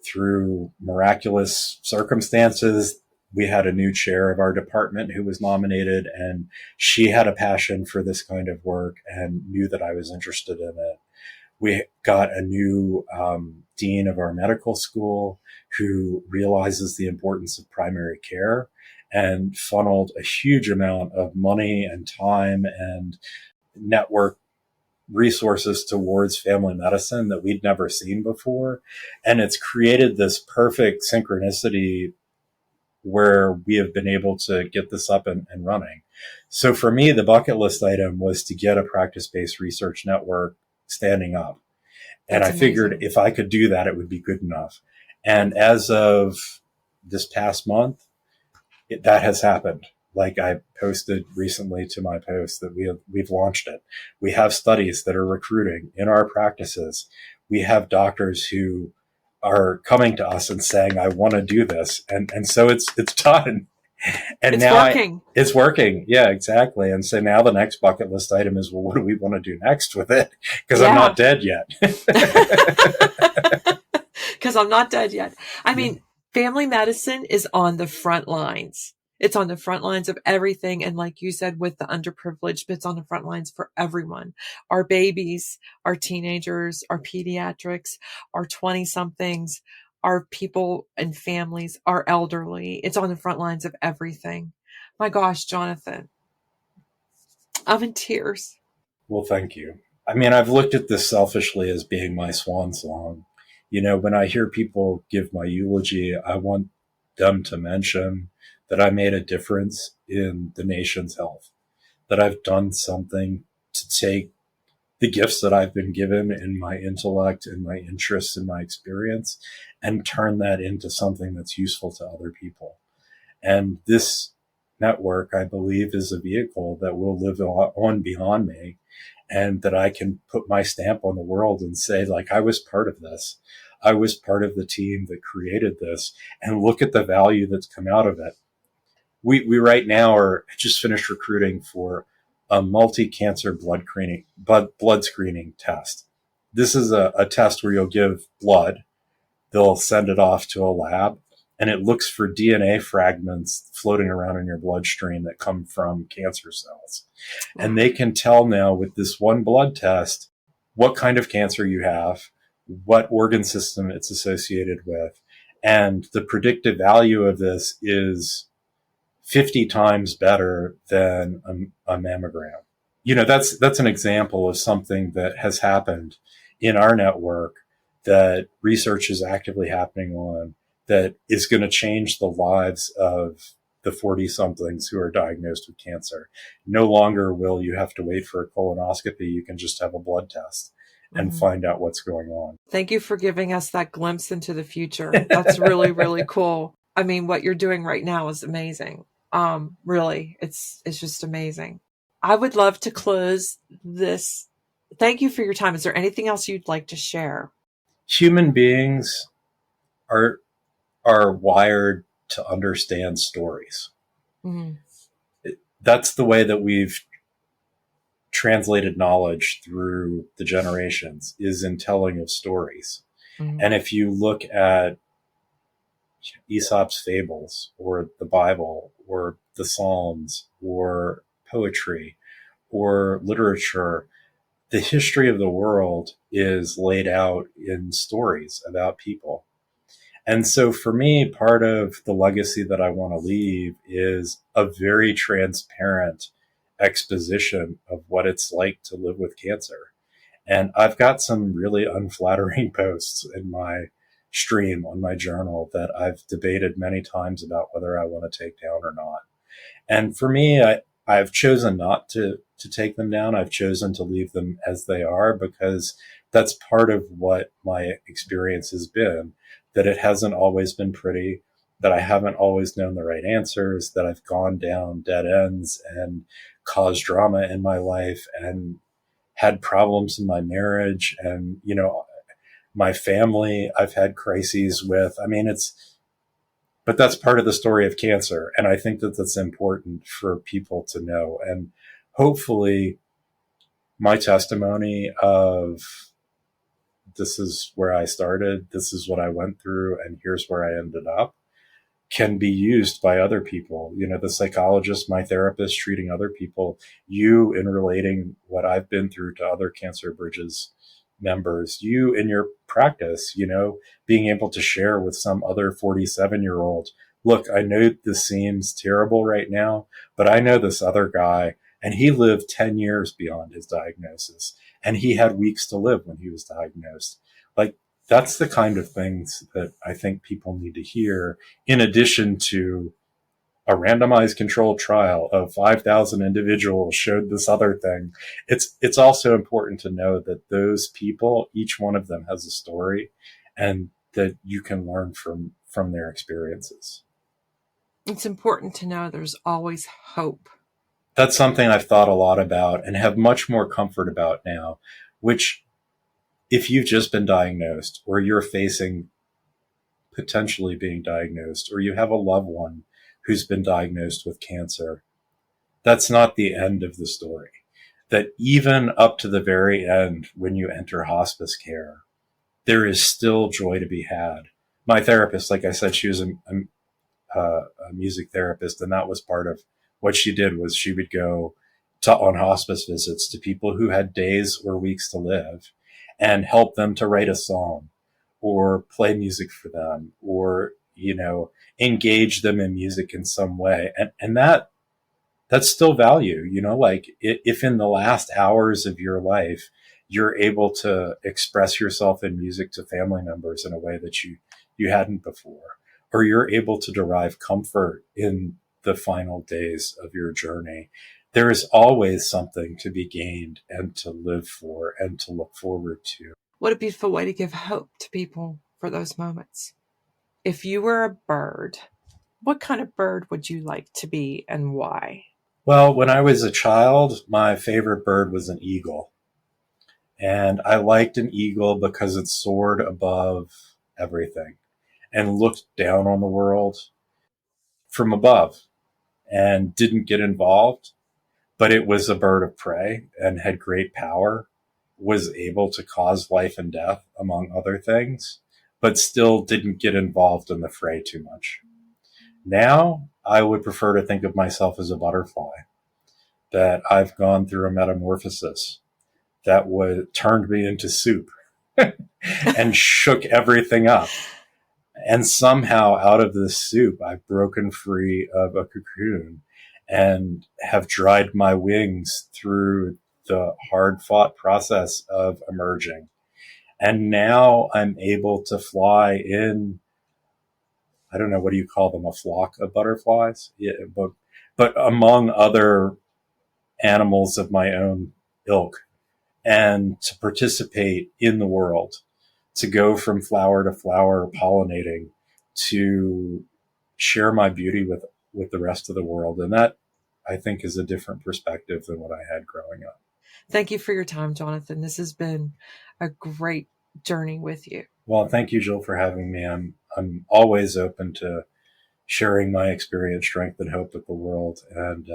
through miraculous circumstances, we had a new chair of our department who was nominated, and she had a passion for this kind of work and knew that I was interested in it. We got a new dean of our medical school who realizes the importance of primary care and funneled a huge amount of money and time and network resources towards family medicine that we'd never seen before. And it's created this perfect synchronicity where we have been able to get this up and running. So for me, the bucket list item was to get a practice-based research network standing up. And I figured if I could do that, it would be good enough. And as of this past month, that has happened. Like, I posted recently to my post that we've launched it. We have studies that are recruiting in our practices. We have doctors who are coming to us and saying, I want to do this. And so it's done. And it's now working. It's working. Yeah, exactly. And so now the next bucket list item is, well, what do we want to do next with it? Because I'm not dead yet. Because I'm not dead yet. I mean, family medicine is on the front lines. It's on the front lines of everything. And like you said, with the underprivileged, it's on the front lines for everyone. Our babies, our teenagers, our pediatrics, our 20-somethings, our people and families, our elderly. It's on the front lines of everything. My gosh, Jonathan, I'm in tears. Well, thank you. I mean, I've looked at this selfishly as being my swan song. You know, when I hear people give my eulogy, I want them to mention that I made a difference in the nation's health, that I've done something to take the gifts that I've been given in my intellect and my interests and my experience and turn that into something that's useful to other people. And this network, I believe, is a vehicle that will live on beyond me, and that I can put my stamp on the world and say, like, I was part of this. I was part of the team that created this, and look at the value that's come out of it. We right now are just finished recruiting for a multi-cancer blood screening test. This is a test where you'll give blood. They'll send it off to a lab, and it looks for DNA fragments floating around in your bloodstream that come from cancer cells. And they can tell now with this one blood test what kind of cancer you have, what organ system it's associated with, and the predictive value of this is 50 times better than a mammogram. You know, that's an example of something that has happened in our network that research is actively happening on, that is going to change the lives of the 40-somethings who are diagnosed with cancer. No longer will you have to wait for a colonoscopy. You can just have a blood test and find out what's going on. Thank you for giving us that glimpse into the future. That's really, really cool. I mean, what you're doing right now is amazing. Really, it's just amazing. I would love to close this. Thank you for your time. Is there anything else you'd like to share? Human beings are are wired to understand stories. Mm-hmm. That's the way that we've translated knowledge through the generations, is in telling of stories. Mm-hmm. And if you look at Aesop's fables or the Bible or the Psalms or poetry or literature, the history of the world is laid out in stories about people. And so for me, part of the legacy that I want to leave is a very transparent exposition of what it's like to live with cancer. And I've got some really unflattering posts in my stream on my journal that I've debated many times about whether I want to take down or not. And for me, I've chosen not to take them down. I've chosen to leave them as they are because that's part of what my experience has been, that it hasn't always been pretty, that I haven't always known the right answers, that I've gone down dead ends and caused drama in my life and had problems in my marriage and, my family I've had crises with. I mean, but that's part of the story of cancer. And I think that that's important for people to know. And hopefully my testimony of this is where I started, this is what I went through, and here's where I ended up can be used by other people. The psychologist, my therapist treating other people, you in relating what I've been through to other Cancer Bridges members, you in your practice, being able to share with some other 47-year-old, look, I know this seems terrible right now, but I know this other guy and he lived 10 years beyond his diagnosis and he had weeks to live when he was diagnosed. Like, that's the kind of things that I think people need to hear, in addition to a randomized controlled trial of 5,000 individuals showed this other thing. It's also important to know that those people, each one of them has a story and that you can learn from their experiences. It's important to know there's always hope. That's something I've thought a lot about and have much more comfort about now, which if you've just been diagnosed or you're facing potentially being diagnosed or you have a loved one who's been diagnosed with cancer, that's not the end of the story. That even up to the very end, when you enter hospice care, there is still joy to be had. My therapist, like I said, she was a music therapist, and that was part of what she did. Was she would go on hospice visits to people who had days or weeks to live and help them to write a song or play music for them or, engage them in music in some way. And that's still value, like if in the last hours of your life, you're able to express yourself in music to family members in a way that you hadn't before, or you're able to derive comfort in the final days of your journey, there is always something to be gained and to live for and to look forward to. What a beautiful way to give hope to people for those moments. If you were a bird, what kind of bird would you like to be and why? Well, when I was a child, my favorite bird was an eagle. And I liked an eagle because it soared above everything and looked down on the world from above and didn't get involved, but it was a bird of prey and had great power, was able to cause life and death, among other things, but still didn't get involved in the fray too much. Now, I would prefer to think of myself as a butterfly, that I've gone through a metamorphosis that turned me into soup and shook everything up. And somehow out of this soup, I've broken free of a cocoon and have dried my wings through the hard fought process of emerging. And now I'm able to fly in, I don't know, what do you call them? A flock of butterflies? Yeah, but among other animals of my own ilk, and to participate in the world, to go from flower to flower pollinating, to share my beauty with the rest of the world. And that, I think, is a different perspective than what I had growing up. Thank you for your time, Jonathan. This has been a great journey with you. Well, thank you, Jill, for having me. I'm always open to sharing my experience, strength, and hope with the world. And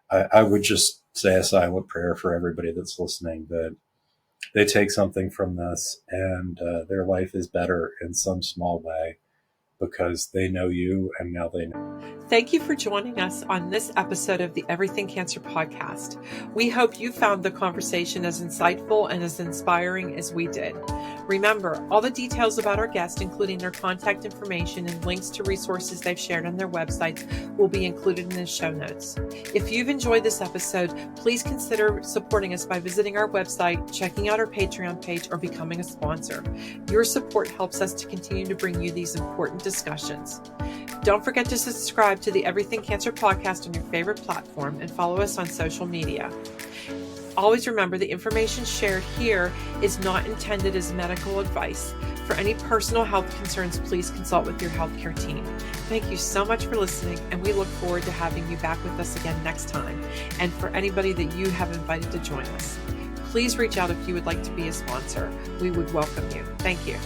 I would just say a silent prayer for everybody that's listening, that they take something from this and their life is better in some small way because they know you and now they know. Thank you for joining us on this episode of the Everything Cancer podcast. We hope you found the conversation as insightful and as inspiring as we did. Remember, all the details about our guest, including their contact information and links to resources they've shared on their websites, will be included in the show notes. If you've enjoyed this episode, please consider supporting us by visiting our website, checking out our Patreon page, or becoming a sponsor. Your support helps us to continue to bring you these important discussions. Don't forget to subscribe to the Everything Cancer podcast on your favorite platform and follow us on social media. Always remember, the information shared here is not intended as medical advice. For any personal health concerns, please consult with your healthcare team. Thank you so much for listening, and we look forward to having you back with us again next time. And for anybody that you have invited to join us, please reach out if you would like to be a sponsor. We would welcome you. Thank you.